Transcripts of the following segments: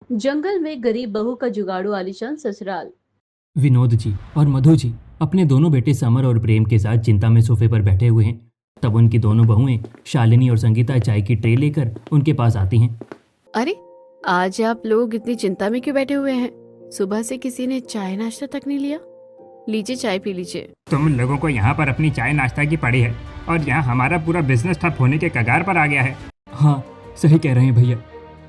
जंगल में गरीब बहू का जुगाड़ू आलीशान ससुराल। विनोद जी और मधु जी अपने दोनों बेटे समर और प्रेम के साथ चिंता में सोफे पर बैठे हुए हैं। तब उनकी दोनों बहुएं शालिनी और संगीता चाय की ट्रे लेकर उनके पास आती हैं। अरे, आज आप लोग इतनी चिंता में क्यों बैठे हुए हैं? सुबह से किसी ने चाय नाश्ता तक नहीं लिया। लीजिए, चाय पी लीजिए। तुम लोगों को यहाँ पर अपनी चाय नाश्ता की पड़ी है और यहाँ हमारा पूरा बिजनेस ठप होने के कगार पर आ गया है। हाँ, सही कह रहे हैं भैया।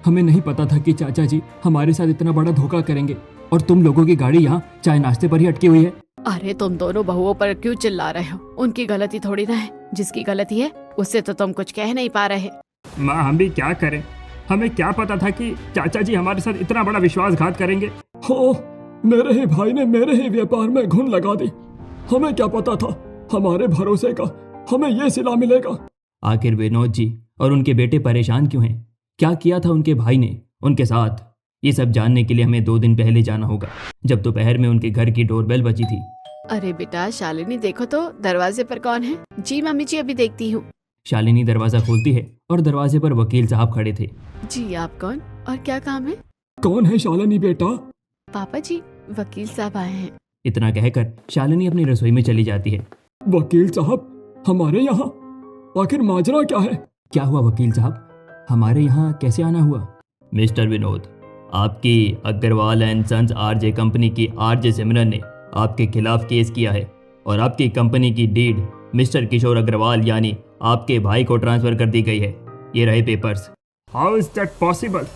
हमें नहीं पता था कि चाचा जी हमारे साथ इतना बड़ा धोखा करेंगे और तुम लोगों की गाड़ी यहाँ चाय नाश्ते पर ही अटकी हुई है। अरे, तुम दोनों बहुओं पर क्यों चिल्ला रहे हो? उनकी गलती थोड़ी ना है। जिसकी गलती है उससे तो तुम कुछ कह नहीं पा रहे। माँ, हम भी क्या करें? हमें क्या पता था कि चाचा जी हमारे साथ इतना बड़ा विश्वासघात करेंगे। हो, मेरे ही भाई ने मेरे ही व्यापार में घुन लगा दी। हमें क्या पता था हमारे भरोसे का हमें ये सिला मिलेगा। आखिर विनोद जी और उनके बेटे परेशान क्यों हैं? क्या किया था उनके भाई ने उनके साथ? ये सब जानने के लिए हमें 2 दिन पहले जाना होगा, जब दोपहर में उनके घर की डोरबेल बजी थी। अरे बेटा शालिनी, देखो तो दरवाजे पर कौन है। जी मम्मी जी, अभी देखती हूँ। शालिनी दरवाजा खोलती है और दरवाजे पर वकील साहब खड़े थे। जी, आप कौन और क्या काम है? कौन है शालिनी बेटा? पापा जी, वकील साहब आए हैं। इतना कहकर शालिनी अपनी रसोई में चली जाती है। वकील साहब, हमारे यहाँ आखिर माजरा क्या है? क्या हुआ वकील साहब? हमारे यहाँ कैसे आना हुआ? मिस्टर विनोद, आपकी Agarwal and sons RJ company की आरजे सिमरन ने आपके खिलाफ केस किया है और आपकी कंपनी की डीड मिस्टर किशोर अग्रवाल यानी आपके भाई को ट्रांसफर कर दी गई है। ये रहे papers. How is that possible?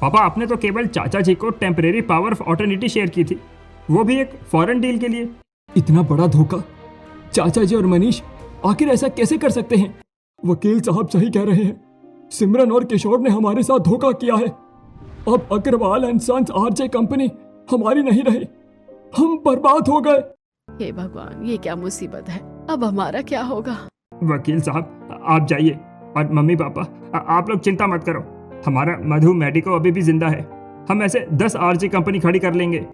पापा, आपने तो केवल चाचा जी को टेम्परेरी पावर ऑफ अटॉर्निटी शेयर की थी, वो भी एक फॉरेन डील के लिए। इतना बड़ा धोखा! चाचा जी और मनीष आखिर ऐसा कैसे कर सकते हैं? वकील साहब सही कह रहे हैं। सिमरन और किशोर ने हमारे साथ धोखा किया है। अब Agarwal and sons RJ company हमारी नहीं रही। हम बर्बाद हो गए। हे भगवान, ये क्या मुसीबत है। अब हमारा क्या होगा? वकील साहब, आप जाइए और मम्मी पापा, आप लोग चिंता मत करो। हमारा मधु मेडिको अभी भी जिंदा है। हम ऐसे 10 आरजी कंपनी खड़ी कर लेंगे।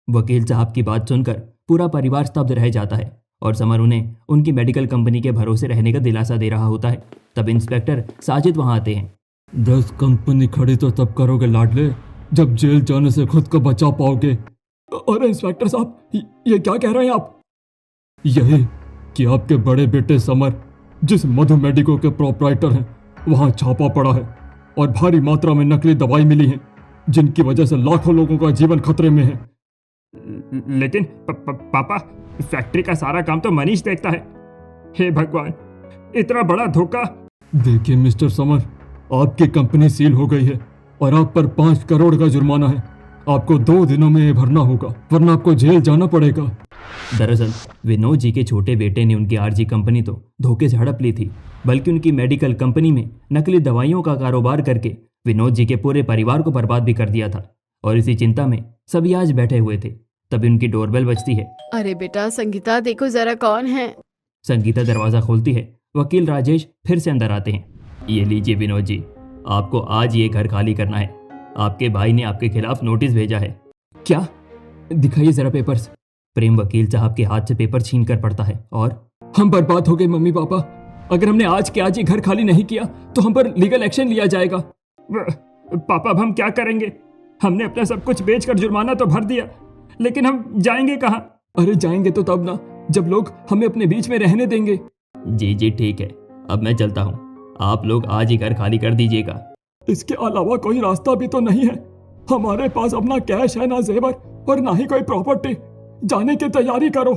वकील साहब की बात सुनकर पूरा परिवार स्तब्ध रह जाता है और समर उन्हें उनकी मेडिकल कंपनी के भरोसे रहने का दिलासा दे रहा होता है। तब इंस्पेक्टर साजिद वहां आते हैं। 10 कंपनी खड़ी तो तब करोगे लाडले, जब जेल जाने से खुद को बचा पाओगे। अरे इंस्पेक्टर साहब, ये क्या कह रहे हैं आप? यही कि आपके बड़े बेटे समर, जिस मधु मेडिको के प्रोपराइटर हैं, वहां छापा पड़ा है और भारी मात्रा में नकली दवाई मिली है, जिनकी वजह से लाखों लोगों का जीवन खतरे में है। लेकिन पापा, फैक्ट्री का सारा काम तो मनीष देखता है। हे भगवान, इतना बड़ा धोखा! देखिए मिस्टर समर, आपकी कंपनी सील हो गई है और आप पर 5 करोड़ का जुर्माना है। आपको 2 दिनों में ये भरना होगा, वरना आपको जेल जाना पड़ेगा। दरअसल विनोद जी के छोटे बेटे ने उनकी आरजी कंपनी तो धोखे से हड़प ली थी, बल्कि उनकी मेडिकल कंपनी में नकली दवाइयों का कारोबार करके विनोद जी के पूरे परिवार को बर्बाद भी कर दिया था। और इसी चिंता में सभी आज बैठे हुए थे। तभी उनकी डोरबेल बजती है। अरे बेटा संगीता, देखो जरा कौन है। संगीता दरवाजा खोलती है। वकील राजेश फिर से अंदर आते हैं। ये लीजिए विनोद जी, आपको आज ये घर खाली करना है। आपके भाई ने आपके खिलाफ नोटिस भेजा है। क्या? दिखाइए जरा पेपर्स। प्रेम वकील साहब के हाथ से पेपर छीन कर पड़ता है और हम बर्बाद हो गए मम्मी पापा। अगर हमने आज के आज ये घर खाली नहीं किया तो हम पर लीगल एक्शन लिया जाएगा। पापा, अब हम क्या करेंगे? हमने अपना सब कुछ बेचकर जुर्माना तो भर दिया, लेकिन हम जाएंगे कहाँ? अरे जाएंगे तो तब ना, जब लोग हमें अपने बीच में रहने देंगे। जी जी ठीक है, अब मैं चलता हूँ। आप लोग आज ही घर खाली कर दीजिएगा। इसके अलावा कोई रास्ता भी तो नहीं है। हमारे पास अपना कैश है, ना जेवर और ना ही कोई प्रॉपर्टी। जाने की तैयारी करो।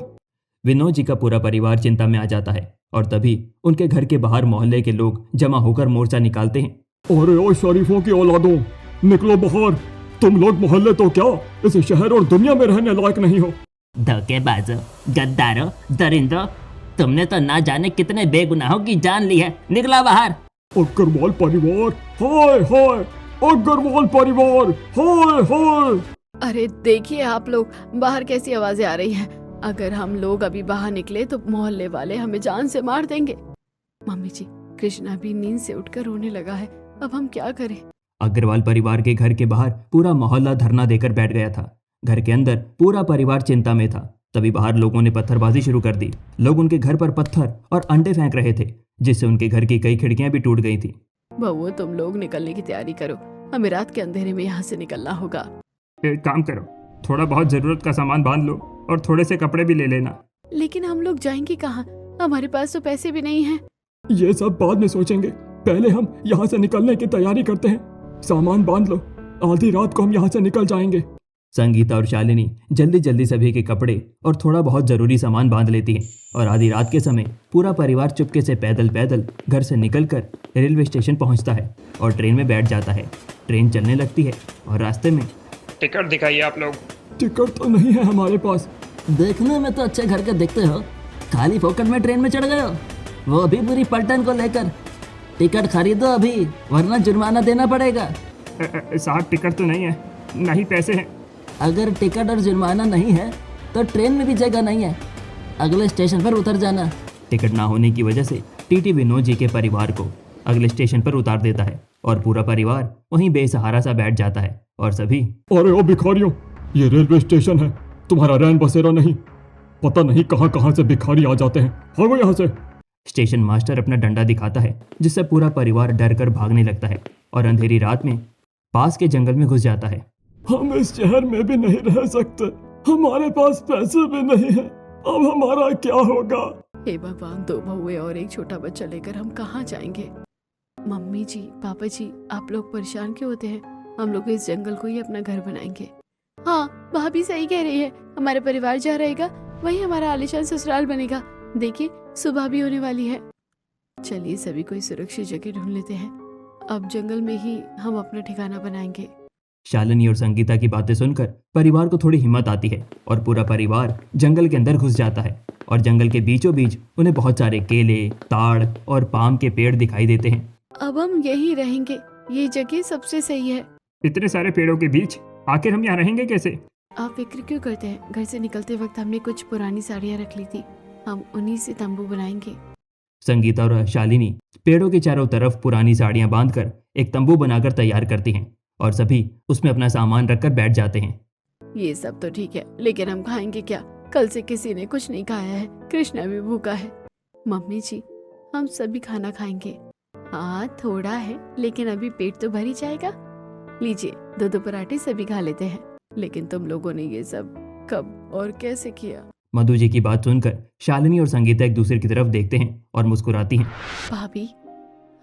विनोद जी का पूरा परिवार चिंता में आ जाता है और तभी उनके घर के बाहर मोहल्ले के लोग जमा होकर मोर्चा निकालते हैं। अरे ओ शरीफों की औलादों, निकलो बाहर। तुम लोग मोहल्ले तो क्या, इस शहर और दुनिया में रहने लायक नहीं हो। धोखेबाजों, गद्दारों, दरिंदों, तुमने तो ना जाने कितने बेगुनाहों की जान ली है। निकला बाहर। अग्रवाल परिवार, हाय हाय! अग्रवाल परिवार, हाय हाय! अरे देखिए आप लोग, बाहर कैसी आवाजें आ रही हैं। अगर हम लोग अभी बाहर निकले तो मोहल्ले वाले हमें जान से मार देंगे। मम्मी जी, कृष्णा भी नींद से उठकर रोने लगा है। अब हम क्या करें? अग्रवाल परिवार के घर के बाहर पूरा मोहल्ला धरना देकर बैठ गया था। घर के अंदर पूरा परिवार चिंता में था। तभी बाहर लोगों ने पत्थरबाजी शुरू कर दी। लोग उनके घर पर पत्थर और अंडे फेंक रहे थे, जिससे उनके घर की कई खिड़कियां भी टूट गई थी। बहू, तुम लोग निकलने की तैयारी करो। हमें रात के अंधेरे में यहाँ से निकलना होगा। एक काम करो, थोड़ा बहुत ज़रूरत का सामान बांध लो और थोड़े से कपड़े भी ले लेना। लेकिन हम लोग जाएंगे कहाँ? हमारे पास तो पैसे भी नहीं हैं। ये सब बाद में सोचेंगे, पहले हम यहाँ से निकलने की तैयारी करते हैं। सामान बांध लो, आधी रात को हम यहाँ से निकल जाएंगे। संगीता और शालिनी जल्दी जल्दी सभी के कपड़े और थोड़ा बहुत ज़रूरी सामान बांध लेती हैं और आधी रात के समय पूरा परिवार चुपके से पैदल पैदल घर से निकलकर रेलवे स्टेशन पहुंचता है और ट्रेन में बैठ जाता है। ट्रेन चलने लगती है और रास्ते में टिकट दिखाइए आप लोग। टिकट तो नहीं है हमारे पास। देखने में तो अच्छे घर के दिखते हो, खाली फोकट में ट्रेन में चढ़ गए हो, वो भी पूरी पलटन को लेकर। टिकट खरीदो अभी, वरना जुर्माना देना पड़ेगा। साहब टिकट तो नहीं है, ना ही पैसे हैं। अगर टिकट और जुर्माना नहीं है तो ट्रेन में भी जगह नहीं है, अगले स्टेशन पर उतर जाना। टिकट ना होने की वजह से टीटी विनोद जी के परिवार को अगले स्टेशन पर उतार देता है और पूरा परिवार वहीं बेसहारा सा बैठ जाता है और सभी अरे ओ भिखारियों, ये रेलवे स्टेशन है, तुम्हारा रैन बसेरा नहीं। पता नहीं कहाँ कहाँ से भिखारी आ जाते हैं, भागो यहाँ से। स्टेशन मास्टर अपना डंडा दिखाता है जिससे पूरा परिवार डर कर भागने लगता है और अंधेरी रात में पास के जंगल में घुस जाता है। हम इस शहर में भी नहीं रह सकते, हमारे पास पैसे भी नहीं है, अब हमारा क्या होगा? हे भगवान, 2 बहुए और एक छोटा बच्चा लेकर हम कहाँ जाएंगे? मम्मी जी, पापा जी, आप लोग परेशान क्यों होते हैं? हम लोग इस जंगल को ही अपना घर बनाएंगे। हाँ, भाभी सही कह रही है, हमारा परिवार जहाँ रहेगा वही हमारा आलीशान ससुराल बनेगा। देखिए, सुबह भी होने वाली है। चलिए सभी कोई सुरक्षित जगह ढूंढ लेते हैं, अब जंगल में ही हम अपना ठिकाना बनाएंगे। शालिनी और संगीता की बातें सुनकर परिवार को थोड़ी हिम्मत आती है और पूरा परिवार जंगल के अंदर घुस जाता है और जंगल के बीचों बीच उन्हें बहुत सारे केले, ताड़ और पाम के पेड़ दिखाई देते हैं। अब हम यहीं रहेंगे, ये जगह सबसे सही है। इतने सारे पेड़ों के बीच आखिर हम यहाँ रहेंगे कैसे? आप फिक्र क्यों करते हैं? घर से निकलते वक्त हमने कुछ पुरानी साड़ियाँ रख ली थी, हम उन्हीं से तंबू बनाएंगे। संगीता और शालिनी पेड़ों के चारों तरफ पुरानी साड़ियां बांधकर एक तंबू बनाकर तैयार करती हैं और सभी उसमें अपना सामान रखकर बैठ जाते हैं। ये सब तो ठीक है, लेकिन हम खाएंगे क्या? कल से किसी ने कुछ नहीं खाया है, कृष्णा भी भूखा है। मम्मी जी, हम सभी खाना खाएंगे। हाँ, थोड़ा है, लेकिन अभी पेट तो भर ही जाएगा। लीजिए, 2 पराठे सभी खा लेते हैं। लेकिन तुम लोगों ने ये सब कब और कैसे किया? मधु जी की बात सुनकर शालिनी और संगीता एक दूसरे की तरफ देखते हैं और मुस्कुराती हैं। भाभी,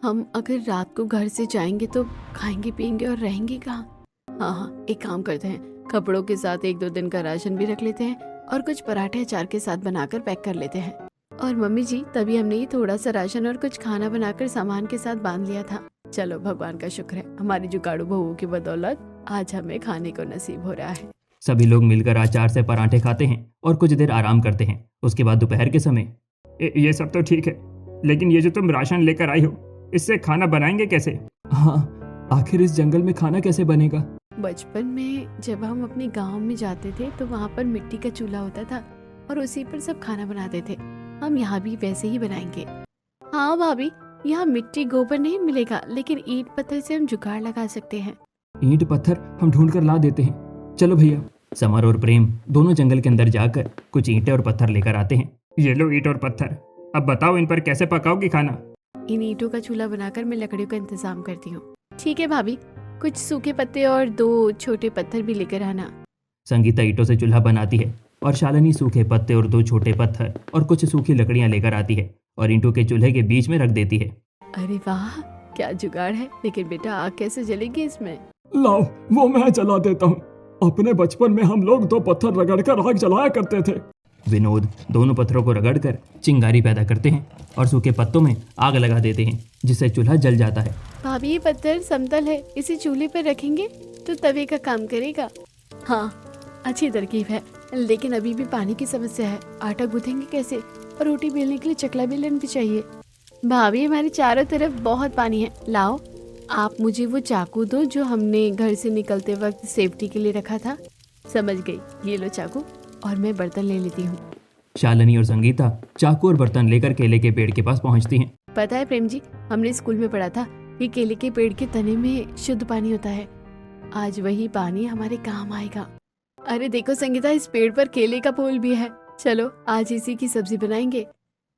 हम अगर रात को घर से जाएंगे तो खाएंगे पिएंगे और रहेंगे कहाँ? हाँ, एक काम करते हैं, कपड़ों के साथ 1-2 दिन का राशन भी रख लेते हैं और कुछ पराठे अचार के साथ बनाकर पैक कर लेते हैं। और मम्मी जी, तभी हमने ये थोड़ा सा राशन और कुछ खाना बनाकर सामान के साथ बांध लिया था। चलो, भगवान का शुक्र है, हमारी जुगाड़ू बहुओं की बदौलत आज हमें खाने को नसीब हो रहा है। सभी लोग मिलकर अचार से पराठे खाते हैं और कुछ देर आराम करते हैं। उसके बाद दोपहर के समय ये सब तो ठीक है, लेकिन ये जो तुम राशन लेकर आई हो, इससे खाना बनाएंगे कैसे? हाँ, आखिर इस जंगल में खाना कैसे बनेगा? बचपन में जब हम अपने गांव में जाते थे तो वहाँ पर मिट्टी का चूल्हा होता था और उसी पर सब खाना बनाते थे। हम यहाँ भी वैसे ही बनाएंगे। हाँ भाभी, यहाँ मिट्टी गोबर नहीं मिलेगा, लेकिन ईंट पत्थर से हम जुगाड़ लगा सकते हैं। ईंट पत्थर हम ढूंढ कर ला देते हैं। चलो भैया। समर और प्रेम दोनों जंगल के अंदर जाकर कुछ ईंटें और पत्थर लेकर आते हैं। ये लो ईंट और पत्थर, अब बताओ इन पर कैसे पकाओगी खाना? इन ईंटों का चूल्हा बनाकर मैं लकड़ियों का इंतजाम करती हूँ। ठीक है भाभी, कुछ सूखे पत्ते और 2 छोटे पत्थर भी लेकर आना। संगीता ईंटों से चूल्हा बनाती है और शालिनी सूखे पत्ते और 2 छोटे पत्थर और कुछ सूखी लकड़ियां लेकर आती है और ईंटों के चूल्हे के बीच में रख देती है। अरे वाह, क्या जुगाड़ है! लेकिन बेटा, आग कैसे जलेगी इसमें? लाओ, वो मैं जला देता हूँ। अपने बचपन में हम लोग 2 पत्थर रगड़कर आग जलाया करते थे। विनोद दोनों पत्थरों को रगड़कर चिंगारी पैदा करते हैं और सूखे पत्तों में आग लगा देते हैं, जिससे चूल्हा जल जाता है। भाभी, ये पत्थर समतल है, इसे चूल्हे पर रखेंगे तो तवे का काम करेगा। हाँ, अच्छी तरकीब है, लेकिन अभी भी पानी की समस्या है। आटा गूंथेंगे कैसे? और रोटी बेलने के लिए चकला बेलन भी चाहिए। भाभी, हमारे चारों तरफ बहुत पानी है। लाओ, आप मुझे वो चाकू दो जो हमने घर से निकलते वक्त सेफ्टी के लिए रखा था। समझ गई, ये लो चाकू, और मैं बर्तन ले लेती हूँ। शालिनी और संगीता चाकू और बर्तन लेकर केले के पेड़ के पास पहुँचती हैं। पता है प्रेम जी, हमने स्कूल में पढ़ा था कि केले के पेड़ के तने में शुद्ध पानी होता है। आज वही पानी हमारे काम आएगा। अरे देखो संगीता, इस पेड़ पर केले का फूल भी है। चलो, आज इसी की सब्जी बनाएंगे।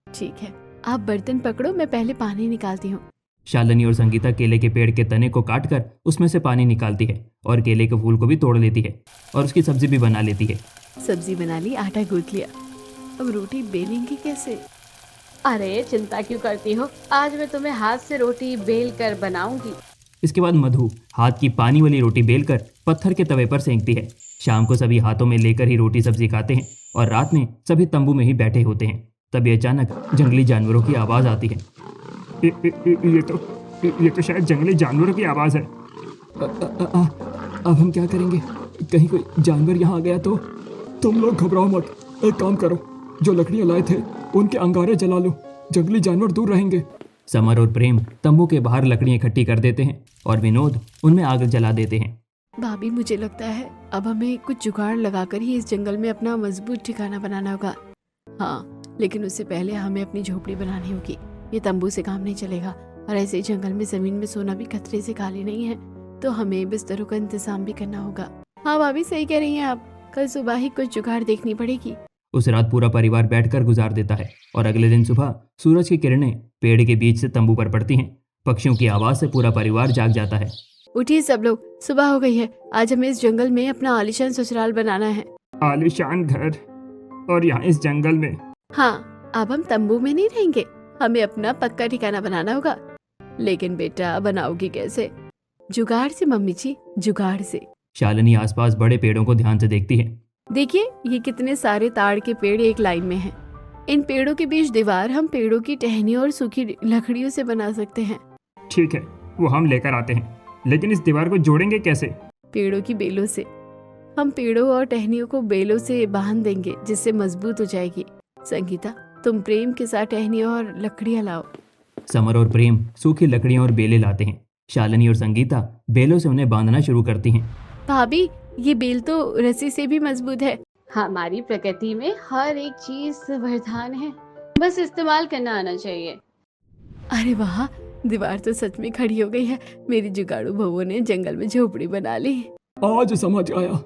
ठीक है, आप बर्तन पकड़ो, मैं पहले पानी निकालती हूँ। शालिनी और संगीता केले के पेड़ के तने को काटकर उसमें से पानी निकालती है और केले के फूल को भी तोड़ लेती है और उसकी सब्जी भी बना लेती है। सब्जी बना ली, आटा गूंथ लिया, अब रोटी बेलेंगे कैसे? अरे चिंता क्यों करती हो, आज मैं तुम्हें हाथ से रोटी बेल कर बनाऊंगी। इसके बाद मधु हाथ की पानी वाली रोटी बेलकर पत्थर के तवे पर सेंकती है। शाम को सभी हाथों में लेकर ही रोटी सब्जी खाते हैं और रात में सभी तंबू में ही बैठे होते हैं। तभी अचानक जंगली जानवरों की आवाज़ आती है। ये तो शायद जंगली जानवरों की आवाज़ है। अब हम क्या करेंगे? कहीं कोई जानवर यहाँ आ गया तो? तुम लोग घबराओ मत, एक काम करो, जो लकड़ियाँ लाए थे उनके अंगारे जला लो, जंगली जानवर दूर रहेंगे। समर और प्रेम तंबू के बाहर लकड़ियाँ इकट्ठी कर देते हैं और विनोद उनमें आग जला देते हैं। भाभी मुझे लगता है अब हमें कुछ जुगाड़ लगाकर ही इस जंगल में अपना मजबूत ठिकाना बनाना होगा। हाँ, लेकिन उससे पहले हमें अपनी झोपड़ी बनानी होगी। ये तंबू से काम नहीं चलेगा और ऐसे ही जंगल में जमीन में सोना भी खतरे से खाली नहीं है, तो हमें बिस्तरों का इंतजाम भी करना होगा। हाँ भाभी सही कह रही हैं आप, कल सुबह ही कुछ जुगाड़ देखनी पड़ेगी। उस रात पूरा परिवार बैठकर गुजार देता है और अगले दिन सुबह सूरज की किरणें पेड़ के बीच से तंबू पर पड़ती हैं। पक्षियों की आवाज से पूरा परिवार जाग जाता है। उठिए सब लोग, सुबह हो गई है। आज हमें इस जंगल में अपना आलीशान ससुराल बनाना है। आलीशान घर, और यहाँ इस जंगल में? हाँ, अब हम तंबू में नहीं रहेंगे, हमें अपना पक्का ठिकाना बनाना होगा। लेकिन बेटा बनाओगी कैसे? जुगाड़ से मम्मी जी, जुगाड़ से। शालिनी आसपास बड़े पेड़ों को ध्यान से देखती है। देखिए ये कितने सारे ताड़ के पेड़ एक लाइन में हैं। इन पेड़ों के बीच दीवार हम पेड़ों की टहनियों और सूखी लकड़ियों से बना सकते हैं। ठीक है, वो हम लेकर आते हैं, लेकिन इस दीवार को जोड़ेंगे कैसे? पेड़ों की बेलों से। हम पेड़ों और टहनियों को बेलों से बांध देंगे जिससे मजबूत हो जाएगी। संगीता तुम प्रेम के साथ टहनियों और लकड़ियाँ लाओ। समर और प्रेम सूखी लकड़ियां और बेलें लाते हैं। शालिनी और संगीता बेलों से उन्हें बांधना शुरू करती हैं। भाभी ये बेल तो रस्सी से भी मजबूत है। हमारी प्रकृति में हर एक चीज वरदान है, बस इस्तेमाल करना आना चाहिए। अरे वाह, दीवार तो सच में खड़ी हो गई है। मेरी जुगाड़ू बहू ने जंगल में झोपड़ी बना ली। आज समझ आया,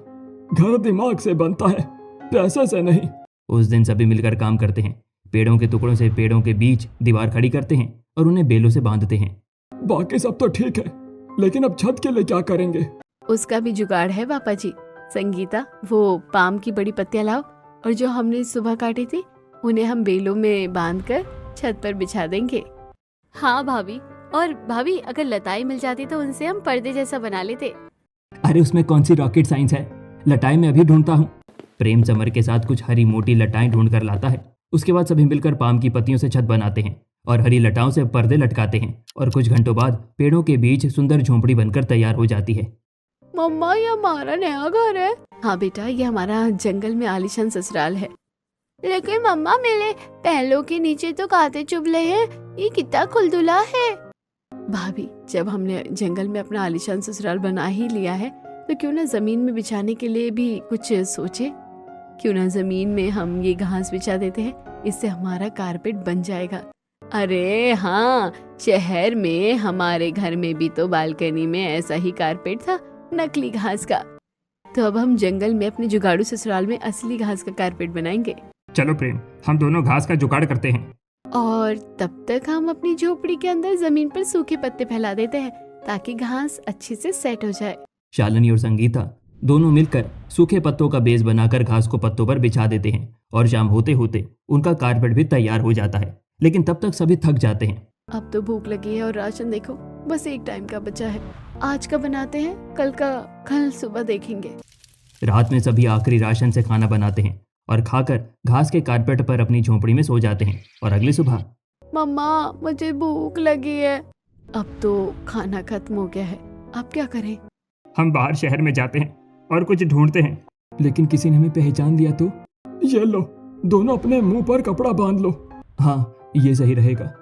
घर दिमाग से बनता है, पैसे से नहीं। उस दिन सभी मिलकर काम करते हैं। पेड़ों के टुकड़ों से पेड़ों के बीच दीवार खड़ी करते हैं और उन्हें बेलों से बांधते हैं। बाकी सब तो ठीक है, लेकिन अब छत के लिए क्या करेंगे? उसका भी जुगाड़ है पापा जी। संगीता वो पाम की बड़ी पत्तियां लाओ और जो हमने सुबह काटी थी उन्हें हम बेलों में बांधकर छत पर बिछा देंगे। हाँ भाभी, और भाभी अगर लताई मिल जाती तो उनसे हम पर्दे जैसा बना लेते। अरे उसमें कौन सी रॉकेट साइंस है, लटाई मैं अभी ढूंढता हूँ। प्रेम समर के साथ कुछ हरी मोटी लटाएं ढूंढ कर लाता है। उसके बाद सभी मिलकर पाम की पत्तियों से छत बनाते हैं और हरी लटाओं से पर्दे लटकाते हैं और कुछ घंटों बाद पेड़ों के बीच सुंदर झोंपड़ी बनकर तैयार हो जाती है। मम्मा ये हमारा नया घर है। हाँ बेटा, ये हमारा जंगल में आलीशान ससुराल है। लेकिन मम्मा मेरे पहलों के नीचे तो कांटे चुभले हैं, ये कितना खुलदुला है। भाभी जब हमने जंगल में अपना आलीशान ससुराल बना ही लिया है तो क्यों ना जमीन में बिछाने के लिए भी कुछ सोचे। क्यों ना जमीन में हम ये घास बिछा देते हैं, इससे हमारा कारपेट बन जाएगा। अरे हाँ, शहर में हमारे घर में भी तो बालकनी में ऐसा ही कारपेट था, नकली घास का। तो अब हम जंगल में अपने जुगाड़ू ससुराल में असली घास का कारपेट बनाएंगे। चलो प्रेम, हम दोनों घास का जुगाड़ करते हैं। और तब तक हम अपनी झोपड़ी के अंदर जमीन पर सूखे पत्ते फैला देते हैं ताकि घास अच्छे से सेट हो जाए। शालिनी और संगीता दोनों मिलकर सूखे पत्तों का बेस बनाकर घास को पत्तों पर बिछा देते हैं और शाम होते होते उनका कारपेट भी तैयार हो जाता है। लेकिन तब तक सभी थक जाते हैं। अब तो भूख लगी है और राशन देखो बस एक टाइम का बचा है। आज का बनाते हैं, कल सुबह देखेंगे। रात में सभी आखिरी राशन से खाना बनाते हैं और खाकर घास के कारपेट पर अपनी झोंपड़ी में सो जाते हैं। और अगली सुबह, मम्मा मुझे भूख लगी है। अब तो खाना खत्म हो गया है, अब क्या करें? हम बाहर शहर में जाते हैं और कुछ ढूंढते हैं। लेकिन किसी ने हमें पहचान लिया तो? ये लो, दोनों अपने मुंह पर कपड़ा बांध लो। हाँ, ये सही रहेगा।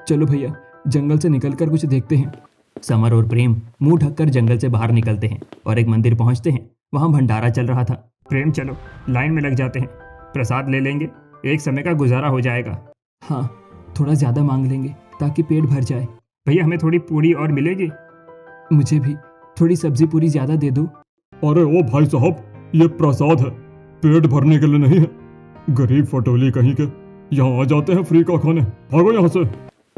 चलो भैया, जंगल से निकलकर कुछ देखते हैं। समर और प्रेम मुंह ढककर जंगल से बाहर निकलते हैं और एक मंदिर पहुंचते हैं। वहां भंडारा चल रहा था। प्रेम चलो, लाइन में लग जाते हैं, प्रसाद ले लेंगे, एक समय का गुजारा हो जाएगा। हाँ, थोड़ा ज़्यादा मांग लेंगे ताकि पेट भर जाए। भैया हमें थोड़ी पूरी और मिलेगी? मुझे भी थोड़ी सब्जी पूरी ज़्यादा दे दो। अरे ओ भाई साहब, ये प्रसाद है, पेट भरने के लिए नहीं है। गरीब फटोली कहीं के यहाँ आ जाते हैं फ्री का खाने, भागो यहाँ से।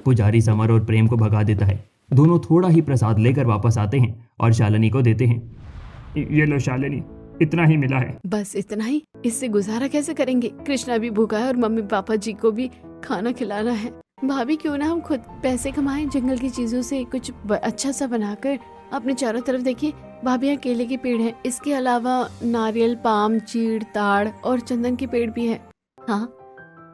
पुजारी समर और प्रेम को भगा देता है। दोनों थोड़ा ही प्रसाद लेकर वापस आते हैं और शालिनी को देते हैं। ये लो शालिनी, इतना ही मिला है। बस इतना ही? इससे गुजारा कैसे करेंगे? कृष्णा भी भूखा है और मम्मी पापा जी को भी खाना खिलाना है। भाभी क्यों ना हम खुद पैसे कमाएं, जंगल की चीजों से कुछ अच्छा सा बनाकर। अपने चारों तरफ देखिए, भाभी यहाँ केले के पेड़ हैं, इसके अलावा नारियल, पाम, चीड़, ताड़ और चंदन के पेड़ भी है। हाँ,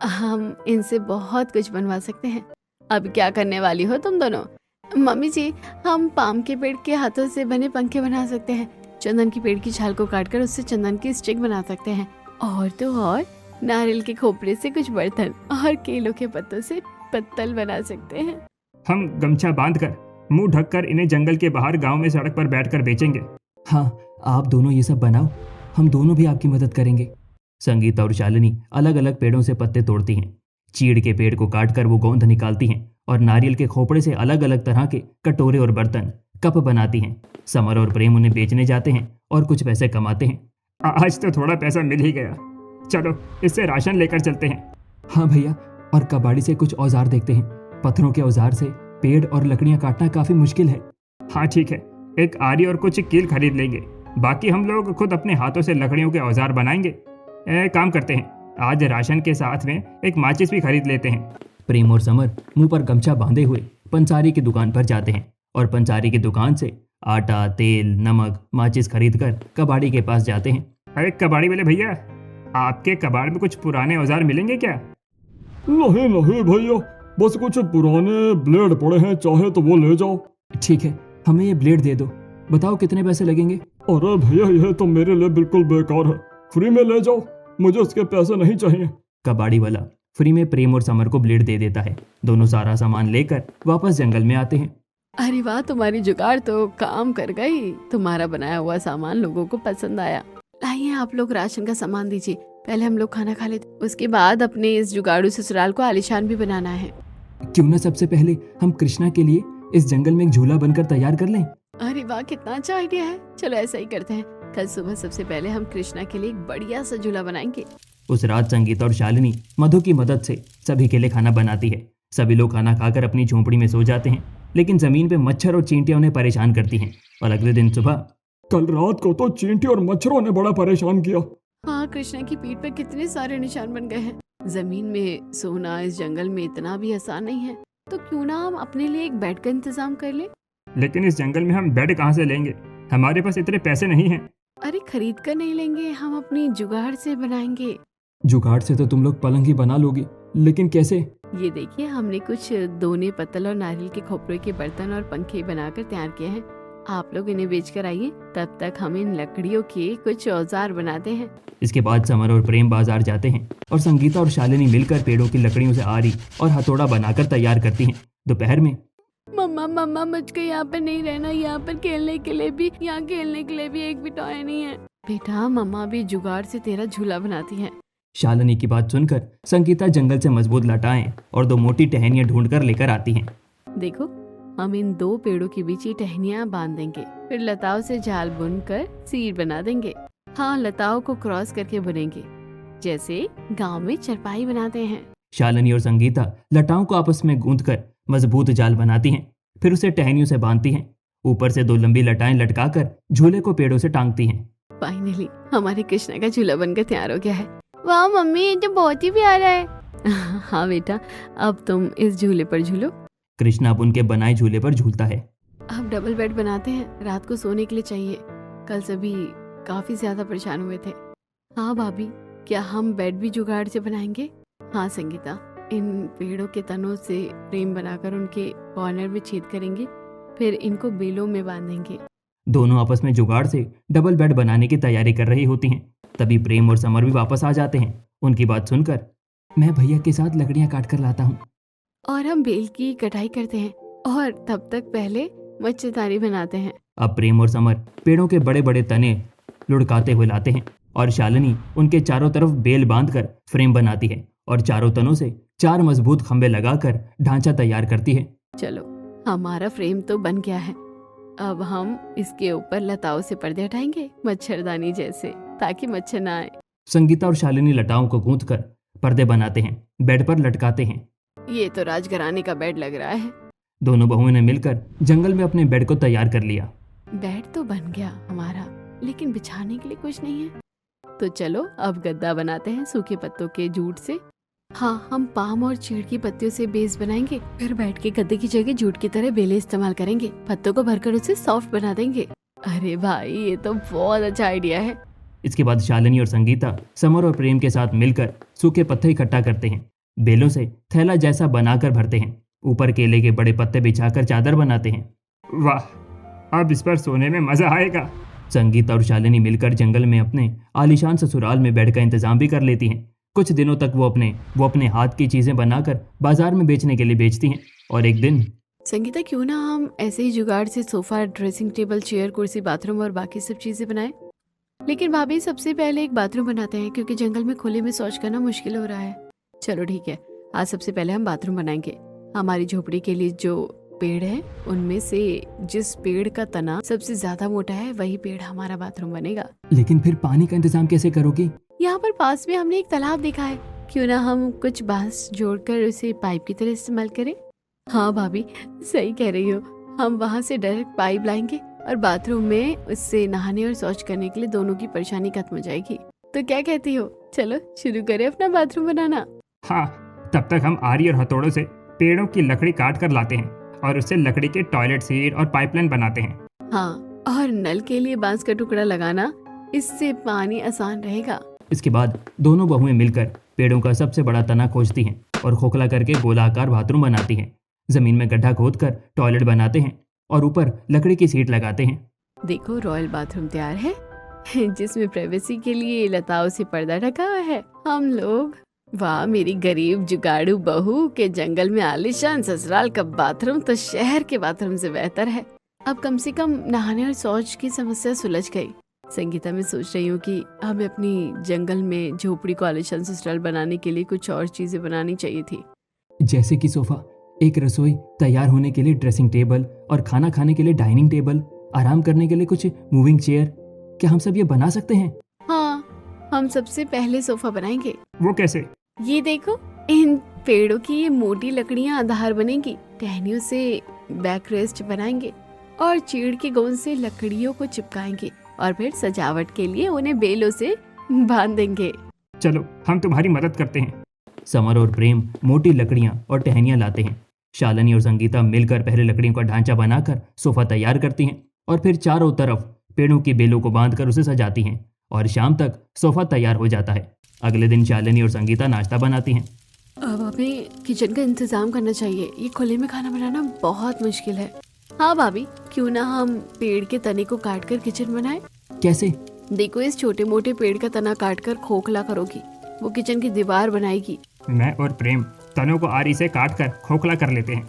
हम इनसे बहुत कुछ बनवा सकते हैं। अब क्या करने वाली हो तुम दोनों? मम्मी जी, हम पाम के पेड़ के हाथों से बने पंखे बना सकते हैं। चंदन की पेड़ की छाल को काटकर उससे चंदन की स्टिक बना सकते हैं। और तो और नारियल के खोपड़े से कुछ बर्तन और केलों के पत्तों से पत्तल बना सकते हैं। हम गमछा बांधकर, मुंह ढककर इन्हें जंगल के बाहर गांव में सड़क पर बैठकर बेचेंगे। हाँ, आप दोनों ये सब बनाओ, हम दोनों भी आपकी मदद करेंगे। संगीता और शालिनी अलग अलग पेड़ों से पत्ते तोड़ती हैं। चीड़ के पेड़ को काटकर वो गोंद निकालती हैं और नारियल के खोपड़े से अलग अलग तरह के कटोरे और बर्तन, कप बनाती हैं। समर और प्रेम उन्हें बेचने जाते हैं और कुछ पैसे कमाते हैं। आज तो थोड़ा पैसा मिल ही गया, चलो इससे राशन लेकर चलते हैं। हाँ भैया, और कबाड़ी से कुछ औजार देखते हैं। पत्थरों के औजार से पेड़ और लकड़ियाँ काटना काफी मुश्किल है। हाँ ठीक है, एक आरी और कुछ कील खरीद लेंगे, बाकी हम लोग खुद अपने हाथों से लकड़ियों के औजार बनाएंगे। काम करते हैं, आज राशन के साथ में एक माचिस भी खरीद लेते हैं। प्रेम और समर मुंह पर गमछा बांधे हुए पंसारी की दुकान पर जाते हैं और पंसारी की दुकान से आटा, तेल, नमक, माचिस खरीद कर कबाड़ी के पास जाते हैं। अरे कबाड़ी वाले भैया, आपके कबाड़ में कुछ पुराने औजार मिलेंगे क्या? नहीं नहीं भैया, बस कुछ पुराने ब्लेड पड़े हैं, चाहे तो वो ले जाओ। ठीक है, हमें ये ब्लेड दे दो। बताओ कितने पैसे लगेंगे? अरे भैया, यह तो मेरे लिए बिल्कुल बेकार है, फ्री में ले जाओ, मुझे उसके पैसे नहीं चाहिए। कबाड़ी वाला फ्री में प्रेम और समर को ब्लेड दे देता है। दोनों सारा सामान लेकर वापस जंगल में आते हैं। अरे वाह, तुम्हारी जुगाड़ तो काम कर गई। तुम्हारा बनाया हुआ सामान लोगों को पसंद आया। लाइए, आप लोग राशन का सामान दीजिए, पहले हम लोग खाना खा लेते, उसके बाद अपने इस जुगाड़ू ससुराल को आलीशान भी बनाना है। क्यों ना सबसे पहले हम कृष्णा के लिए इस जंगल में एक झूला बनकर तैयार कर लें। अरे वाह, कितना अच्छा आइडिया है। चलो ऐसा ही करते हैं। कल सुबह सबसे पहले हम कृष्णा के लिए एक बढ़िया सा झूला बनाएंगे। उस रात संगीता और शालिनी मधु की मदद से सभी के लिए खाना बनाती है। सभी लोग खाना खाकर अपनी झोंपड़ी में सो जाते हैं, लेकिन जमीन पे मच्छर और चींटियां उन्हें परेशान करती हैं। और अगले दिन सुबह, कल रात को तो चींटी और मच्छरों ने बड़ा परेशान किया। हाँ, कृष्णा की पीठ पर कितने सारे निशान बन गए हैं। जमीन में सोना इस जंगल में इतना भी आसान नहीं है, तो क्यों ना हम अपने लिए एक बेड का इंतजाम कर ले। लेकिन इस जंगल में हम बेड कहाँ से लेंगे? हमारे पास इतने पैसे नहीं हैं। अरे खरीद कर नहीं लेंगे, हम अपनी जुगाड़ से बनाएंगे। जुगाड़ से तो तुम लोग पलंग ही बना लोगे, लेकिन कैसे? ये देखिए, हमने कुछ दोने, पत्तल और नारियल के खोपड़े के बर्तन और पंखे बनाकर तैयार किए हैं। आप लोग इन्हें बेच कर आइए, तब तक हम इन लकड़ियों के कुछ औजार बनाते हैं। इसके बाद समर और प्रेम बाजार जाते हैं और संगीता और शालिनी मिलकर पेड़ों की लकड़ियों से आरी और हथौड़ा बनाकर तैयार करती हैं। दोपहर में, मम्मा मुझको यहाँ पर नहीं रहना, यहाँ खेलने के लिए भी एक भी टॉय नहीं है। बेटा, मम्मा भी जुगाड़ से तेरा झूला बनाती है। शालिनी की बात सुनकर संगीता जंगल से मजबूत लटाएं और 2 मोटी टहनियां ढूंढकर लेकर आती हैं। देखो, हम इन 2 पेड़ों के बीच ही टहनियां बांध देंगे, फिर लताओं से जाल बुनकर सीट बना देंगे। हाँ, लताओं को क्रॉस करके बुनेंगे, जैसे गांव में चरपाई बनाते हैं। शालिनी और संगीता लटाओं को आपस में गूंथकर मजबूत जाल बनाती हैं, फिर उसे टहनियों से बांधती हैं। ऊपर से 2 लंबी लटाएं लटकाकर झूले को पेड़ों से टांगती हैं। फाइनली हमारे कृष्णा का झूला बनकर तैयार हो गया है। वाह मम्मी, ये तो बहुत ही प्यारा है। हाँ बेटा, अब तुम इस झूले पर झूलो। कृष्णा अब उनके बनाए झूले पर झूलता है। अब डबल बेड बनाते हैं, रात को सोने के लिए चाहिए। कल सभी काफी ज्यादा परेशान हुए थे। हाँ भाभी, क्या हम बेड भी जुगाड़ से बनाएंगे? हाँ संगीता, इन पेड़ों के तनों से फ्रेम बनाकर उनके कॉर्नर में छेद करेंगे, फिर इनको बेलों में बांधेंगे। दोनों आपस में जुगाड़ से डबल बेड बनाने की तैयारी कर रही होती हैं। तभी प्रेम और समर भी वापस आ जाते हैं। उनकी बात सुनकर, मैं भैया के साथ लकड़ियां काट कर लाता हूँ। और हम बेल की कटाई करते हैं और तब तक पहले मच्छरदानी बनाते हैं। अब प्रेम और समर पेड़ों के बड़े बड़े तने लुढ़काते हुए लाते हैं और शालिनी उनके चारों तरफ बेल बांधकर फ्रेम बनाती है और चारों तनों से 4 मजबूत खंबे लगाकर ढांचा तैयार करती है। चलो, हमारा फ्रेम तो बन गया है। अब हम इसके ऊपर लताओं से पर्दे हटाएंगे, मच्छरदानी जैसे, ताकि मच्छर ना आए। संगीता और शालिनी लताओं को गूंथकर पर्दे बनाते हैं, बेड पर लटकाते हैं। ये तो राजघराने का बेड लग रहा है। दोनों बहुओं ने मिलकर जंगल में अपने बेड को तैयार कर लिया। बेड तो बन गया हमारा, लेकिन बिछाने के लिए कुछ नहीं है। तो चलो अब गद्दा बनाते हैं सूखे पत्तों के जूट से। हाँ, हम पाम और चीड़ की पत्तियों से बेस बनाएंगे, फिर बैठ के गद्दे की जगह जूट की तरह बेले इस्तेमाल करेंगे, पत्तों को भरकर उसे सॉफ्ट बना देंगे। अरे भाई, ये तो बहुत अच्छा आइडिया है। इसके बाद शालिनी और संगीता समर और प्रेम के साथ मिलकर सूखे पत्ते इकट्ठा करते हैं, बेलों से थैला जैसा बनाकर भरते हैं, ऊपर केले के बड़े पत्ते बिछाकर चादर बनाते हैं। वाह, अब इस पर सोने में मजा आएगा। संगीता और शालिनी मिलकर जंगल में अपने आलीशान ससुराल में बेड का इंतजाम भी कर लेती हैं। कुछ दिनों तक वो अपने हाथ की चीजें बनाकर बाजार में बेचने के लिए बेचती हैं। और एक दिन संगीता, क्यों ना हम ऐसे ही जुगाड़ से सोफा, ड्रेसिंग टेबल, चेयर, कुर्सी, बाथरूम और बाकी सब चीजें बनाएं। लेकिन भाभी, सबसे पहले एक बाथरूम बनाते हैं, क्योंकि जंगल में खुले में शौच करना मुश्किल हो रहा है। चलो ठीक है, आज सबसे पहले हम बाथरूम बनाएंगे। हमारी झोपड़ी के लिए जो पेड़ है, उनमें से जिस पेड़ का तना सबसे ज्यादा मोटा है, वही पेड़ हमारा बाथरूम बनेगा। लेकिन फिर पानी का इंतजाम कैसे करोगी? यहाँ पर पास में हमने एक तालाब देखा है, क्यों ना हम कुछ बांस जोड़कर उसे पाइप की तरह इस्तेमाल करें। हाँ भाभी, सही कह रही हो, हम वहाँ से डायरेक्ट पाइप लाएंगे और बाथरूम में उससे नहाने और शौच करने के लिए दोनों की परेशानी खत्म हो जाएगी। तो क्या कहती हो, चलो शुरू करें अपना बाथरूम बनाना। हाँ, तब तक हम आरी और हथौड़ों से पेड़ों की लकड़ी काट कर लाते हैं और उससे लकड़ी के टॉयलेट सीट और पाइपलाइन बनाते हैं। हाँ, और नल के लिए बांस का टुकड़ा लगाना, इससे पानी आसान रहेगा। इसके बाद दोनों बहुएं मिलकर पेड़ों का सबसे बड़ा तना खोजती हैं और खोखला करके गोलाकार बाथरूम बनाती हैं। जमीन में गड्ढा खोदकर टॉयलेट बनाते हैं और ऊपर लकड़ी की सीट लगाते हैं। देखो, रॉयल बाथरूम तैयार है, जिसमें प्राइवेसी के लिए लताओं से पर्दा ढका हुआ है। हम लोग, वाह मेरी गरीब जुगाड़ू बहू के जंगल में आलीशान ससुराल का बाथरूम तो शहर के बाथरूम से बेहतर है। अब कम से कम नहाने और शौच की समस्या सुलझ गई। संगीता, मैं सोच रही हूँ कि हमें अपनी जंगल में झोपड़ी को आलीशान ससुराल बनाने के लिए कुछ और चीजें बनानी चाहिए थी। जैसे कि सोफा, एक रसोई, तैयार होने के लिए ड्रेसिंग टेबल और खाना खाने के लिए डाइनिंग टेबल, आराम करने के लिए कुछ मूविंग चेयर। क्या हम सब ये बना सकते हैं? हाँ, हम सबसे पहले सोफा बनाएंगे। वो कैसे? ये देखो, इन पेड़ों की ये मोटी लकड़ियाँ आधार बनेंगी, टहनियों से बैक रेस्ट बनाएंगे और चीड़ के गोंद से लकड़ियों को चिपकाएंगे और फिर सजावट के लिए उन्हें बेलों से बांध देंगे। चलो, हम तुम्हारी मदद करते हैं। समर और प्रेम मोटी लकड़ियां और टहनियां लाते हैं। शालिनी और संगीता मिलकर पहले लकड़ियों का ढांचा बनाकर सोफा तैयार करती हैं और फिर चारों तरफ पेड़ों की बेलों को बांधकर उसे सजाती हैं और शाम तक सोफा तैयार हो जाता है। अगले दिन शालिनी और संगीता नाश्ता बनाती हैं। अब हमें किचन का इंतजाम करना चाहिए, ये खुले में खाना बनाना बहुत मुश्किल है। हाँ भाभी, क्यों ना हम पेड़ के तने को काटकर किचन बनाएं? कैसे? देखो, इस छोटे मोटे पेड़ का तना काटकर खोखला करोगी, वो किचन की दीवार बनाएगी। मैं और प्रेम तनों को आरी से काटकर खोखला कर लेते हैं।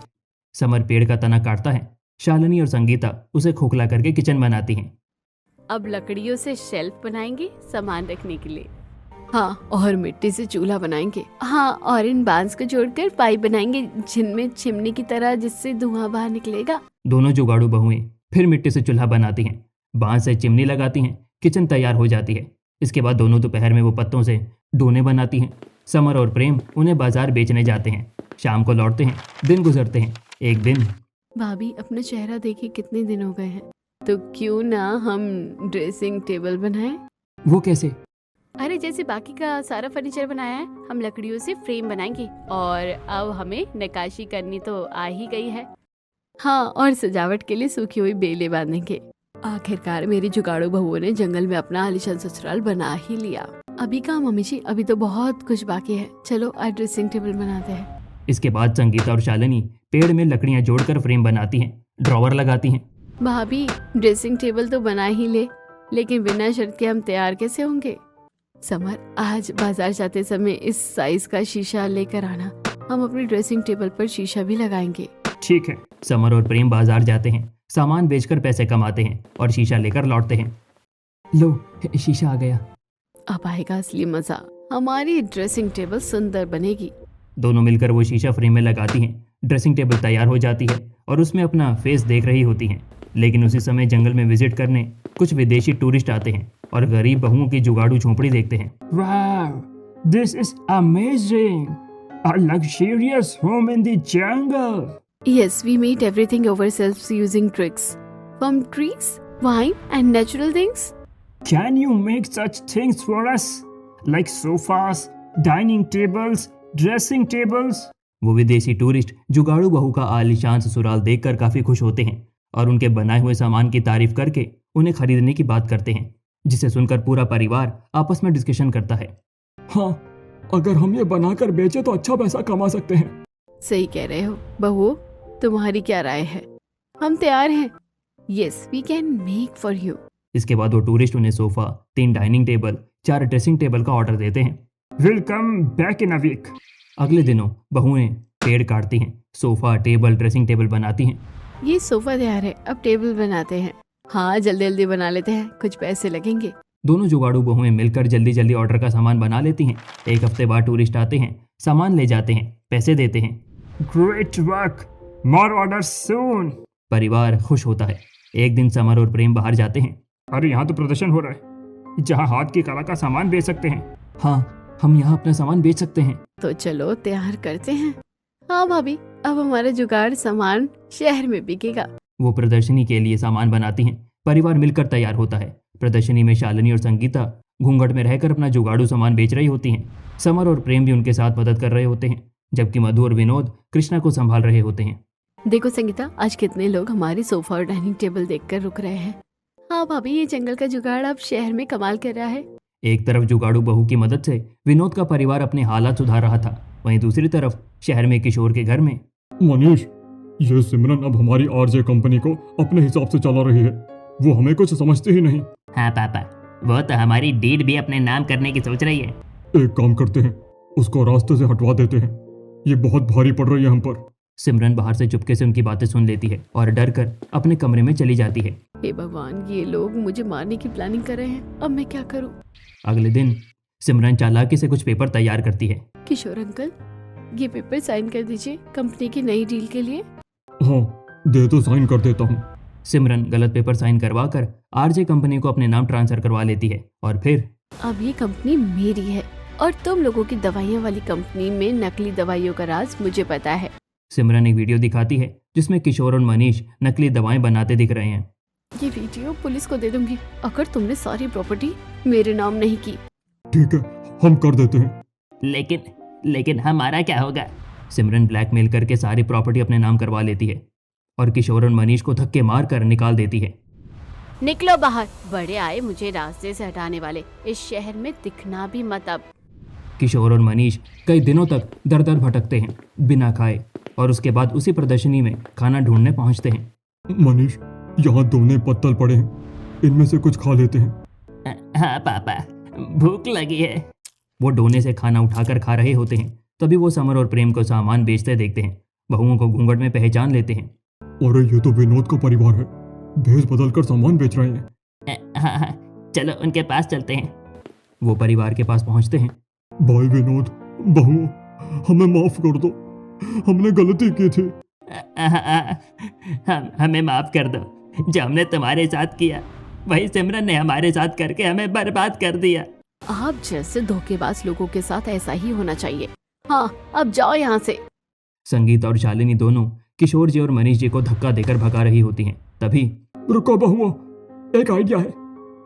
समर पेड़ का तना काटता है, शालिनी और संगीता उसे खोखला करके किचन बनाती हैं। अब लकड़ियों से शेल्फ बनाएंगे सामान रखने के लिए। हाँ, और मिट्टी से चूल्हा बनाएंगे। हाँ, और इन बांस को जोड़कर पाइप बनाएंगे, जिनमें चिमनी की तरह, जिससे धुआं बाहर निकलेगा। दोनों जुगाड़ू बहुएं फिर मिट्टी से चूल्हा बनाती हैं, बांस से चिमनी लगाती हैं, किचन तैयार हो जाती है। इसके बाद दोनों दोपहर में वो पत्तों से डोने बनाती हैं। समर और प्रेम उन्हें बाजार बेचने जाते हैं। शाम को लौटते हैं, दिन गुजरते हैं। एक दिन, भाभी, अपना चेहरा देखिए, कितने दिन हो गए हैं, तो क्यों ना हम ड्रेसिंग टेबल बनाएं? वो कैसे? अरे, जैसे बाकी का सारा फर्नीचर बनाया है, हम लकड़ियों से फ्रेम बनाएंगे और अब हमें नक्काशी करनी तो आ ही गई है। हाँ, और सजावट के लिए सूखी हुई बेलें बांधेंगे। आखिरकार मेरी जुगाड़ू बहुओं ने जंगल में अपना आलीशान ससुराल बना ही लिया। अभी कहाँ मम्मी जी, अभी तो बहुत कुछ बाकी है। चलो आज ड्रेसिंग टेबल बनाते हैं। इसके बाद संगीता और शालिनी पेड़ में लकड़ियां जोड़कर फ्रेम बनाती हैं, ड्रॉवर लगाती हैं। भाभी, ड्रेसिंग टेबल तो बना ही ले, लेकिन बिना शर्त के हम तैयार कैसे होंगे? समर, आज बाजार जाते समय इस साइज का शीशा लेकर आना, हम अपनी ड्रेसिंग टेबल पर शीशा भी लगाएंगे। ठीक है। समर और प्रेम बाजार जाते हैं, सामान बेचकर पैसे कमाते हैं और शीशा लेकर लौटते हैं। लो, शीशा आ गया। अब आएगा असली मजा, हमारी ड्रेसिंग टेबल सुंदर बनेगी। दोनों मिलकर वो शीशा फ्रेम में लगाती हैं। ड्रेसिंग टेबल तैयार हो जाती है और उसमें अपना फेस देख रही होती हैं। लेकिन उसी समय जंगल में विजिट करने कुछ विदेशी टूरिस्ट आते हैं और गरीब बहुओं की जुगाड़ू झोंपड़ी देखते हैं। वाह, this is amazing, a luxurious home in the jungle. Yes, we made everything ourselves using tricks. From trees, wine and natural things. Can you make such things for us? Like sofas, dining tables, dressing tables? वो विदेशी tourist जुगाड़ू बहू का आलीशान ससुराल देखकर काफी खुश होते हैं और उनके बनाए हुए सामान की तारीफ करके उन्हें खरीदने की बात करते हैं, जिसे सुनकर पूरा परिवार आपस में डिस्कशन करता है। हाँ, अगर हम ये बनाकर बेचे तो अच्छा पैसा कमा सकते हैं। सही कह रहे हो बहू, तुम्हारी क्या राय है? हम तैयार हैं। Yes, we can make for you. इसके बाद वो टूरिस्ट उन्हें sofa, 3 dining table, 4 dressing table का ऑर्डर देते हैं। We'll come back in a week. अगले दिनों बहुएं पेड़ काटती हैं, सोफा, टेबल, ड्रेसिंग टेबल बनाती हैं। ये सोफा तैयार है, अब टेबल बनाते हैं। हाँ, जल्दी जल्दी बना लेते हैं, कुछ पैसे लगेंगे। दोनों जुगाड़ू बहुएं मिलकर जल्दी जल्दी ऑर्डर का सामान बना लेती हैं। एक हफ्ते बाद टूरिस्ट आते हैं, सामान ले जाते हैं, पैसे देते हैं। Great work. More orders soon. परिवार खुश होता है। एक दिन समर और प्रेम बाहर जाते हैं। अरे यहाँ तो प्रदर्शन हो रहा है, जहाँ हाथ की कला का सामान बेच सकते हैं। हाँ, हम यहाँ अपना सामान बेच सकते हैं। तो चलो तैयार करते हैं। हाँ भाभी, अब हमारा जुगाड़ सामान शहर में बिकेगा। वो प्रदर्शनी के लिए सामान बनाती हैं। परिवार मिलकर तैयार होता है। प्रदर्शनी में शालिनी और संगीता घूंघट में रहकर अपना जुगाड़ू सामान बेच रही होती हैं। समर और प्रेम भी उनके साथ मदद कर रहे होते हैं, जबकि मधु और विनोद कृष्णा को संभाल रहे होते हैं। देखो संगीता, आज कितने लोग हमारी सोफा और डाइनिंग टेबल देखकर रुक रहे हैं। हाँ भाभी, ये जंगल का जुगाड़ अब शहर में कमाल कर रहा है। एक तरफ जुगाड़ू बहू की मदद से विनोद का परिवार अपने हालात सुधार रहा था, वहीं दूसरी तरफ शहर में किशोर के घर में मनीष, ये सिमरन अब हमारी आरजे कंपनी को अपने हिसाब से चला रही है। वो हमें कुछ समझती ही नहीं। हाँ पापा, वो तो हमारी डीड भी अपने नाम करने की सोच रही है। एक काम करते हैं, उसको रास्ते से हटवा देते हैं। ये बहुत भारी पड़ रही है हम पर। सिमरन बाहर से चुपके से उनकी बातें सुन लेती है और डर कर अपने कमरे में चली जाती है। हे भगवान, ये लोग मुझे मारने की प्लानिंग कर रहे हैं, अब मैं क्या करूं? अगले दिन सिमरन चालाकी से कुछ पेपर तैयार करती है। किशोर अंकल, ये पेपर साइन कर दीजिए कंपनी की नई डील के लिए। हाँ, दे तो साइन कर देता हूँ। सिमरन गलत पेपर साइन करवाकर आरजे कंपनी को अपने नाम ट्रांसफर करवा लेती है और फिर अब ये कंपनी मेरी है और तुम लोगों की दवाइयाँ वाली कंपनी में नकली दवाइयों का राज मुझे पता है। सिमरन एक वीडियो दिखाती है जिसमें किशोर और मनीष नकली दवाएं बनाते दिख रहे हैं। ये वीडियो पुलिस को दे दूंगी अगर तुमने सारी प्रॉपर्टी मेरे नाम नहीं की। ठीक है, हम कर देते हैं। लेकिन हमारा क्या होगा? सिमरन ब्लैकमेल करके सारी प्रॉपर्टी अपने नाम करवा लेती है और किशोर और मनीष को धक्के मार कर निकाल देती है। निकलो बाहर, बड़े आए मुझे रास्ते से हटाने वाले, इस शहर में दिखना भी मत। अब किशोर और मनीष कई दिनों तक दर दर भटकते हैं बिना खाए और उसके बाद उसी प्रदर्शनी में खाना ढूंढने पहुंचते हैं। मनीष, यहाँ दोने पत्तल पड़े हैं, इनमें से कुछ खा लेते हैं। हाँ पापा, भूख लगी है। वो डोने से खाना उठाकर खा रहे होते हैं, तभी वो समर और प्रेम को सामान बेचते देखते हैं। बहुओं को घूंघट में पहचान लेते हैं। अरे ये तो विनोद का परिवार है, भेष बदल कर सामान बेच रहे हैं। हाँ, चलो उनके पास चलते हैं। वो परिवार के पास पहुंचते हैं। भाई विनोद, बहू, हमें माफ कर दो, हमने गलती की थी। हमें माफ कर दो। जो हमने तुम्हारे साथ किया वही सिमरन ने हमारे साथ करके हमें बर्बाद कर दिया। आप जैसे धोखेबाज लोगों के साथ ऐसा ही होना चाहिए। हाँ, अब जाओ यहाँ से। संगीत और शालिनी दोनों किशोर जी और मनीष जी को धक्का देकर भगा रही होती हैं। तभी रुको बहुओं, एक आइडिया है।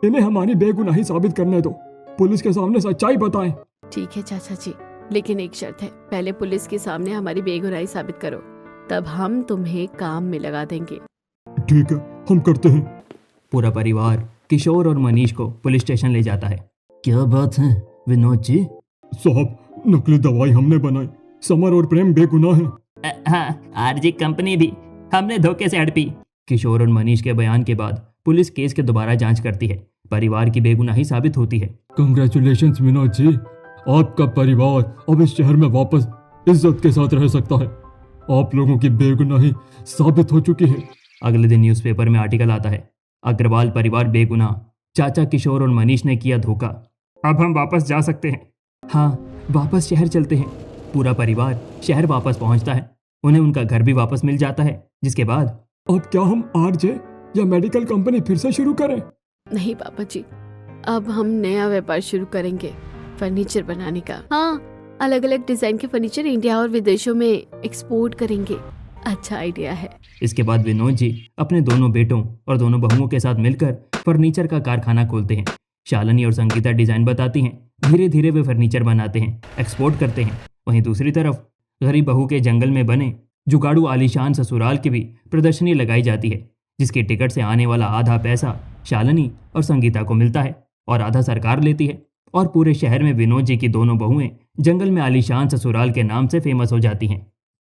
इन्हें हमारी बेगुनाही साबित करने दो, पुलिस के सामने सच्चाई बताएं। ठीक है चाचा जी, लेकिन एक शर्त है, पहले पुलिस के सामने हमारी बेगुनाही साबित करो, तब हम तुम्हें काम में लगा देंगे। ठीक है, हम करते हैं। पूरा परिवार किशोर और मनीष को पुलिस स्टेशन ले जाता है। क्या बात है विनोद जी? साहब, नकली दवाई हमने बनाई, समर और प्रेम बेगुनाह हैं। हाँ, आरजी कंपनी भी हमने धोखे से हड़पी। किशोर और मनीष के बयान के बाद पुलिस केस के दोबारा जांच करती है। परिवार की बेगुनाही साबित होती है। कंग्रेचुलेशंस विनोद जी, आपका परिवार अब इस शहर में वापस इज्जत के साथ रह सकता है। आप लोगों की बेगुनाही साबित हो चुकी है। अगले दिन न्यूज़पेपर में आर्टिकल आता है, अग्रवाल परिवार बेगुनाह, चाचा किशोर और मनीष ने किया धोखा। अब हम वापस जा सकते हैं। हाँ, वापस शहर चलते हैं। पूरा परिवार शहर वापस पहुंचता है। उन्हें उनका घर भी वापस मिल जाता है, जिसके बाद अब क्या हम आरजे या मेडिकल कंपनी फिर से शुरू करें? नहीं पापा जी, अब हम नया व्यापार शुरू करेंगे, फर्नीचर बनाने का। हाँ, अलग अलग डिजाइन के फर्नीचर इंडिया और विदेशों में एक्सपोर्ट करेंगे। अच्छा आइडिया है। इसके बाद विनोद जी अपने दोनों बेटों और दोनों बहुओं के साथ मिलकर फर्नीचर का कारखाना खोलते हैं। शालिनी और संगीता डिजाइन बताती हैं, धीरे धीरे वे फर्नीचर बनाते हैं, एक्सपोर्ट करते हैं। वहीं दूसरी तरफ गरीब बहू के जंगल में बने जुगाड़ू आलीशान ससुराल की भी प्रदर्शनी लगाई जाती है, जिसके टिकट से आने वाला आधा पैसा शालिनी और संगीता को मिलता है और आधा सरकार लेती है। और पूरे शहर में विनोद जी की दोनों बहुएं जंगल में आलीशान ससुराल के नाम से फेमस हो जाती हैं।